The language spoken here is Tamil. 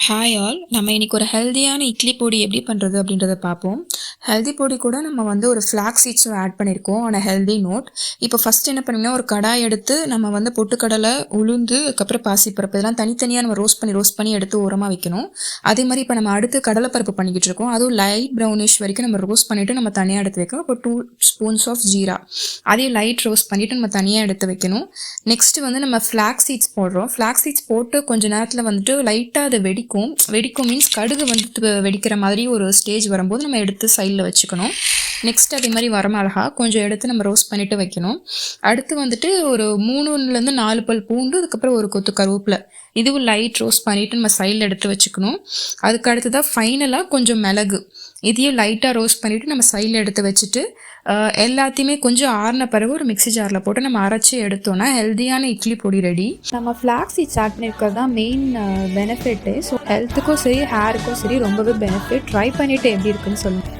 ஹாய் ஆல், நம்ம இன்னைக்கு ஒரு ஹெல்தியான இட்லி பொடி எப்படி பண்ணுறது அப்படின்றத பார்ப்போம். ஹெல்தி பொடி கூட நம்ம வந்து ஒரு ஃப்ளாக்ஸ் சீட்ஸும் ஆட் பண்ணியிருக்கோம் ஆன் ஹெல்தி நோட். இப்போ ஃபஸ்ட் என்ன பண்ணிங்கன்னா, ஒரு கடாய் எடுத்து நம்ம வந்து பொட்டுக்கடலை, உளுந்து, அதுக்கப்புறம் பாசிப்பருப்பு இதெல்லாம் தனித்தனியாக நம்ம ரோஸ்ட் பண்ணி எடுத்து ஓரமாக வைக்கணும். அதே மாதிரி இப்போ நம்ம அடுத்து கடலைப்பருப்பு பண்ணிக்கிட்டு இருக்கோம். அதுவும் லைட் ப்ரௌனிஷ் வரைக்கும் நம்ம ரோஸ்ட் பண்ணிவிட்டு நம்ம தனியாக எடுத்து வைக்கணும். இப்போ 2 ஸ்பூன்ஸ் ஆஃப் ஜீரா அதையும் லைட் ரோஸ்ட் பண்ணிவிட்டு நம்ம தனியாக எடுத்து வைக்கணும். நெக்ஸ்ட்டு வந்து நம்ம ஃப்ளாக்ஸ் சீட்ஸ் போடுறோம். ஃப்ளாக்ஸ் சீட்ஸ் போட்டு கொஞ்சம் நேரத்தில் வந்துட்டு லைட்டாக அது வெடிக்கும் மீன்ஸ் கடுகு வந்துட்டு வெடிக்கிற மாதிரி ஒரு ஸ்டேஜ் வரும்போது நம்ம எடுத்து சைடில் வச்சுக்கணும். நெக்ஸ்ட் அதே மாதிரி வரமிளகா கொஞ்சம் எடுத்து நம்ம ரோஸ்ட் பண்ணிவிட்டு வைக்கணும். அடுத்து வந்துட்டு ஒரு 3லேருந்து 4 பல் பூண்டு, அதுக்கப்புறம் ஒரு கொத்து கருவேப்பிலை இதுவும் லைட் ரோஸ்ட் பண்ணிவிட்டு நம்ம சைடில் எடுத்து வச்சுக்கணும். அதுக்கு அடுத்ததாக ஃபைனலாக கொஞ்சம் மிளகு இதையும் லைட்டாக ரோஸ்ட் பண்ணிவிட்டு நம்ம சைடில் எடுத்து வச்சுட்டு எல்லாத்தையுமே கொஞ்சம் ஆறின பிறகு ஒரு மிக்ஸி ஜாரில் போட்டு நம்ம அரைச்சி எடுத்தோன்னா ஹெல்தியான இட்லி பொடி ரெடி. நம்ம ஃப்ளாக்ஸ் சீட்ஸ் ஆட் பண்ணியிருக்கிறது தான் மெயின் பெனிஃபிட்டு. ஸோ ஹெல்த்துக்கும் சரி ஹேருக்கும் சரி ரொம்பவே பெனிஃபிட். ட்ரை பண்ணிவிட்டு எப்படி இருக்குன்னு சொல்லுங்கள்.